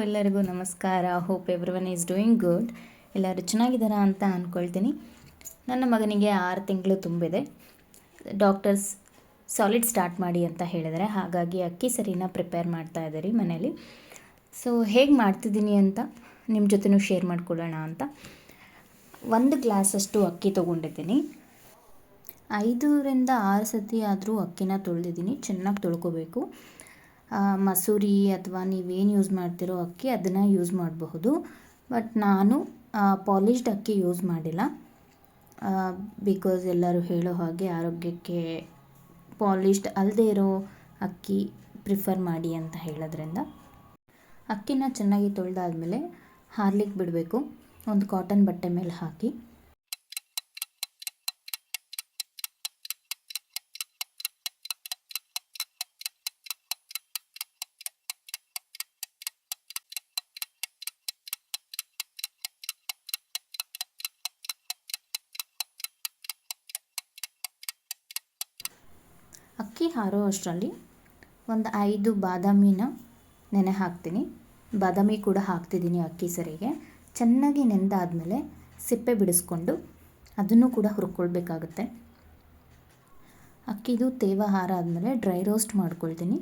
ಎಲ್ಲರಿಗೂ ನಮಸ್ಕಾರ. Hope everyone is doing good. ಎಲ್ಲರೂ ಚೆನ್ನಾಗಿದ್ದಾರಾ ಅಂತ ಅಂದ್ಕೊಳ್ತೀನಿ. ನನ್ನ ಮಗನಿಗೆ 6 ತಿಂಗಳು ತುಂಬಿದೆ. ಡಾಕ್ಟರ್ಸ್ ಸಾಲಿಡ್ ಸ್ಟಾರ್ಟ್ ಮಾಡಿ ಅಂತ ಹೇಳಿದರೆ, ಹಾಗಾಗಿ ಅಕ್ಕಿ ಸರಿನ ಪ್ರಿಪೇರ್ ಮಾಡ್ತಾ ಇದ್ದಾರೆ ಮನೇಲಿ. ಸೊ ಹೇಗೆ ಮಾಡ್ತಿದ್ದೀನಿ ಅಂತ ನಿಮ್ಮ ಜೊತೆನೂ ಶೇರ್ ಮಾಡ್ಕೊಳ್ಳೋಣ ಅಂತ 1 ಗ್ಲಾಸಷ್ಟು ಅಕ್ಕಿ ತೊಗೊಂಡಿದ್ದೀನಿ. 5ರಿಂದ 6 ಸತಿ ಆದರೂ ಅಕ್ಕಿನ ತೊಳೆದಿದ್ದೀನಿ. ಚೆನ್ನಾಗಿ ತೊಳ್ಕೊಬೇಕು. ಮಸೂರಿ ಅಥವಾ ನೀವೇನು ಯೂಸ್ ಮಾಡ್ತಿರೋ ಅಕ್ಕಿ ಅದನ್ನು ಯೂಸ್ ಮಾಡಬಹುದು. ಬಟ್ ನಾನು ಪಾಲಿಶ್ಡ್ ಅಕ್ಕಿ ಯೂಸ್ ಮಾಡಿಲ್ಲ. ಬಿಕಾಸ್ ಎಲ್ಲರೂ ಹೇಳೋ ಹಾಗೆ ಆರೋಗ್ಯಕ್ಕೆ ಪಾಲಿಶ್ಡ್ ಅಲ್ಲದೆ ಇರೋ ಅಕ್ಕಿ ಪ್ರಿಫರ್ ಮಾಡಿ ಅಂತ ಹೇಳೋದ್ರಿಂದ ಅಕ್ಕಿನ ಚೆನ್ನಾಗಿ ತೊಳೆದಾದ್ಮೇಲೆ ಹಾರ್ಲಿಕ್ಕೆ ಬಿಡಬೇಕು. ಒಂದು ಕಾಟನ್ ಬಟ್ಟೆ ಮೇಲೆ ಹಾಕಿ ಅಕ್ಕಿ ಹಾರೋ ಅಷ್ಟರಲ್ಲಿ ಒಂದು 5 ಬಾದಾಮಿನ ನೆನೆ ಹಾಕ್ತೀನಿ. ಬಾದಾಮಿ ಕೂಡ ಹಾಕ್ತಿದ್ದೀನಿ ಅಕ್ಕಿ ಸರಿಗೆ. ಚೆನ್ನಾಗಿ ನೆಂದಾದಮೇಲೆ ಸಿಪ್ಪೆ ಬಿಡಿಸ್ಕೊಂಡು ಅದನ್ನು ಕೂಡ ಹುರ್ಕೊಳ್ಬೇಕಾಗುತ್ತೆ. ಅಕ್ಕಿದು ತೇವ ಹಾರ ಆದಮೇಲೆ ಡ್ರೈ ರೋಸ್ಟ್ ಮಾಡ್ಕೊಳ್ತೀನಿ.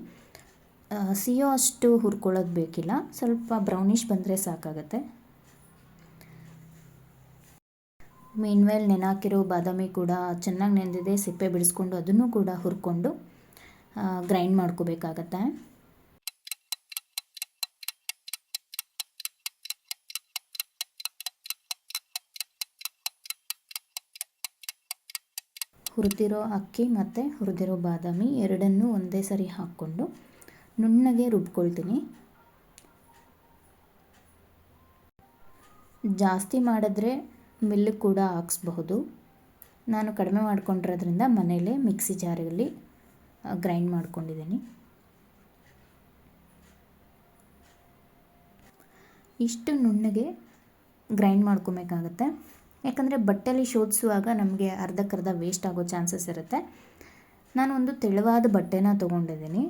ಸಿಯೋ ಅಷ್ಟು ಹುರ್ಕೊಳ್ಳೋದು ಬೇಕಿಲ್ಲ, ಸ್ವಲ್ಪ ಬ್ರೌನಿಷ್ ಬಂದರೆ ಸಾಕಾಗುತ್ತೆ. ಮೀನ್ವೇಲ್ ನೆನಾಕಿರೋ ಬಾದಾಮಿ ಕೂಡ ಚೆನ್ನಾಗಿ ನೆಂದಿದೆ. ಸಿಪ್ಪೆ ಬಿಡಿಸ್ಕೊಂಡು ಅದನ್ನು ಕೂಡ ಹುರ್ಕೊಂಡು ಗ್ರೈಂಡ್ ಮಾಡ್ಕೋಬೇಕಾಗತ್ತೆ. ಹುರಿದಿರೋ ಅಕ್ಕಿ ಮತ್ತು ಹುರಿದಿರೋ ಬಾದಾಮಿ ಎರಡನ್ನೂ ಒಂದೇ ಸರಿ ಹಾಕ್ಕೊಂಡು ನುಣ್ಣಗೆ ರುಬ್ಕೊಳ್ತೀನಿ. ಜಾಸ್ತಿ ಮಾಡಿದ್ರೆ ಮಿಲ್ಲು ಕೂಡ ಹಾಕ್ಸ್ಬಹುದು. ನಾನು ಕಡಿಮೆ ಮಾಡ್ಕೊಂಡಿರೋದ್ರಿಂದ ಮನೇಲೇ ಮಿಕ್ಸಿ ಜಾರಲ್ಲಿ ಗ್ರೈಂಡ್ ಮಾಡ್ಕೊಂಡಿದ್ದೀನಿ. ಇಷ್ಟು ನುಣ್ಣಗೆ ಗ್ರೈಂಡ್ ಮಾಡ್ಕೊಬೇಕಾಗತ್ತೆ. ಯಾಕಂದರೆ ಬಟ್ಟೆಲಿ ಶೋಧಿಸುವಾಗ ನಮಗೆ ಅರ್ಧಕ್ಕರ್ಧ ವೇಸ್ಟ್ ಆಗೋ ಚಾನ್ಸಸ್ ಇರುತ್ತೆ. ನಾನು ಒಂದು ತೆಳುವಾದ ಬಟ್ಟೆನ ತೊಗೊಂಡಿದ್ದೀನಿ.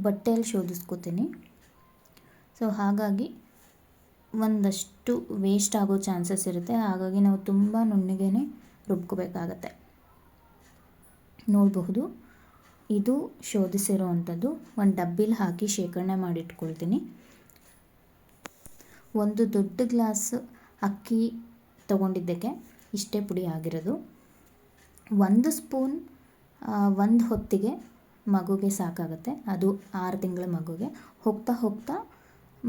ಬಟ್ಟೆಯಲ್ಲಿ ಶೋಧಿಸ್ಕೋತೀನಿ. ಸೊ ಹಾಗಾಗಿ ಒಂದಷ್ಟು ವೇಸ್ಟ್ ಆಗೋ ಚಾನ್ಸಸ್ ಇರುತ್ತೆ. ಹಾಗಾಗಿ ನಾವು ತುಂಬ ನುಣ್ಣಗೆ ರುಬ್ಕೋಬೇಕಾಗತ್ತೆ. ನೋಡಬಹುದು, ಇದು ಶೋಧಿಸಿರೋ ಅಂಥದ್ದು. ಒಂದು ಡಬ್ಬಿಲಿ ಹಾಕಿ ಶೇಖರಣೆ ಮಾಡಿಟ್ಕೊಳ್ತೀನಿ. ಒಂದು ದೊಡ್ಡ ಗ್ಲಾಸ್ ಅಕ್ಕಿ ತೊಗೊಂಡಿದ್ದಕ್ಕೆ ಇಷ್ಟೇ ಪುಡಿ ಆಗಿರೋದು. 1 ಸ್ಪೂನ್ ಒಂದು ಹೊತ್ತಿಗೆ ಮಗುಗೆ ಸಾಕಾಗುತ್ತೆ. ಅದು 6 ತಿಂಗಳ ಮಗುಗೆ. ಹೋಗ್ತಾ ಹೋಗ್ತಾ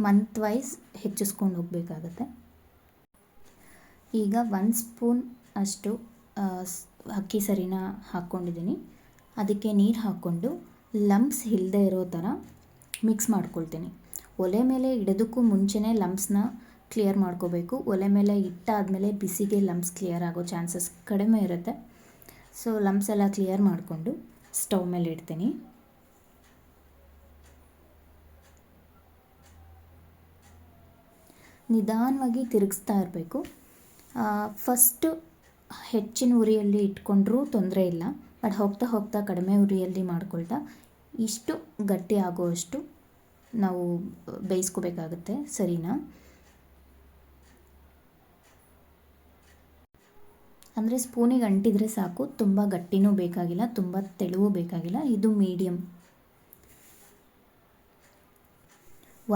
ಮಂತ್ ವೈಸ್ ಹೆಚ್ಚಿಸ್ಕೊಂಡು ಹೋಗಬೇಕಾಗತ್ತೆ. ಈಗ 1 ಸ್ಪೂನ್ ಅಷ್ಟು ಅಕ್ಕಿ ಸರಿನ ಹಾಕ್ಕೊಂಡಿದ್ದೀನಿ. ಅದಕ್ಕೆ ನೀರು ಹಾಕ್ಕೊಂಡು ಲಂಪ್ಸ್ ಇಲ್ಲದೆ ಇರೋ ಥರ ಮಿಕ್ಸ್ ಮಾಡ್ಕೊಳ್ತೀನಿ. ಒಲೆ ಮೇಲೆ ಇಡೋದಕ್ಕೂ ಮುಂಚೆನೇ ಲಂಪ್ಸ್ನ ಕ್ಲಿಯರ್ ಮಾಡ್ಕೋಬೇಕು. ಒಲೆ ಮೇಲೆ ಇಟ್ಟಾದಮೇಲೆ ಬಿಸಿಗೆ ಲಂಪ್ಸ್ ಕ್ಲಿಯರ್ ಆಗೋ ಚಾನ್ಸಸ್ ಕಡಿಮೆ ಇರುತ್ತೆ. ಸೊ ಲಂಪ್ಸ್ ಎಲ್ಲ ಕ್ಲಿಯರ್ ಮಾಡಿಕೊಂಡು ಸ್ಟವ್ ಮೇಲೆ ಇಡ್ತೀನಿ. ನಿಧಾನವಾಗಿ ತಿರುಗಿಸ್ತಾ ಇರಬೇಕು. ಫಸ್ಟು ಹೆಚ್ಚಿನ ಉರಿಯಲ್ಲಿ ಇಟ್ಕೊಂಡ್ರೂ ತೊಂದರೆ ಇಲ್ಲ. ಬಟ್ ಹೋಗ್ತಾ ಹೋಗ್ತಾ ಕಡಿಮೆ ಉರಿಯಲ್ಲಿ ಮಾಡ್ಕೊಳ್ತಾ ಇಷ್ಟು ಗಟ್ಟಿ ಆಗೋವಷ್ಟು ನಾವು ಬೇಯಿಸ್ಕೋಬೇಕಾಗುತ್ತೆ ಸರಿನಾ. ಅಂದರೆ ಸ್ಪೂನಿಗೆ ಅಂಟಿದರೆ ಸಾಕು. ತುಂಬ ಗಟ್ಟಿನೂ ಬೇಕಾಗಿಲ್ಲ, ತುಂಬ ತೆಳುವೂ ಬೇಕಾಗಿಲ್ಲ. ಇದು ಮೀಡಿಯಮ್.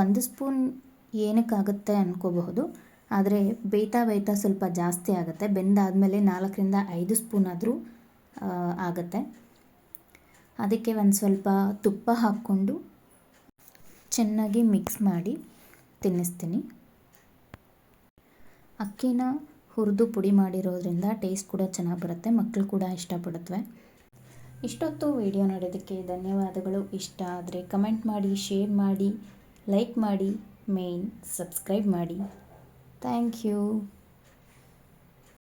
1 ಸ್ಪೂನ್ ಏನಕ್ಕಾಗುತ್ತೆ ಅಂದ್ಕೋಬಹುದು. ಆದರೆ ಬೇಯ್ತಾ ಸ್ವಲ್ಪ ಜಾಸ್ತಿ ಆಗುತ್ತೆ. ಬೆಂದಾದಮೇಲೆ 4ರಿಂದ 5 ಸ್ಪೂನ್ ಆದರೂ ಆಗುತ್ತೆ. ಅದಕ್ಕೆ ಒಂದು ಸ್ವಲ್ಪ ತುಪ್ಪ ಹಾಕ್ಕೊಂಡು ಚೆನ್ನಾಗಿ ಮಿಕ್ಸ್ ಮಾಡಿ ತಿನ್ನಿಸ್ತೀನಿ. ಅಕ್ಕಿನ ಹುರಿದು ಪುಡಿ ಮಾಡಿರೋದ್ರಿಂದ ಟೇಸ್ಟ್ ಕೂಡ ಚೆನ್ನಾಗಿ ಬರುತ್ತೆ. ಮಕ್ಕಳು ಕೂಡ ಇಷ್ಟಪಡುತ್ತವೆ. ಇಷ್ಟೊತ್ತು ವಿಡಿಯೋ ನೋಡೋದಕ್ಕೆ ಧನ್ಯವಾದಗಳು. ಇಷ್ಟ ಆದರೆ ಕಮೆಂಟ್ ಮಾಡಿ, ಶೇರ್ ಮಾಡಿ, ಲೈಕ್ ಮಾಡಿ, ಮೇನ್ ಸಬ್ಸ್ಕ್ರೈಬ್ ಮಾಡಿ. Thank you.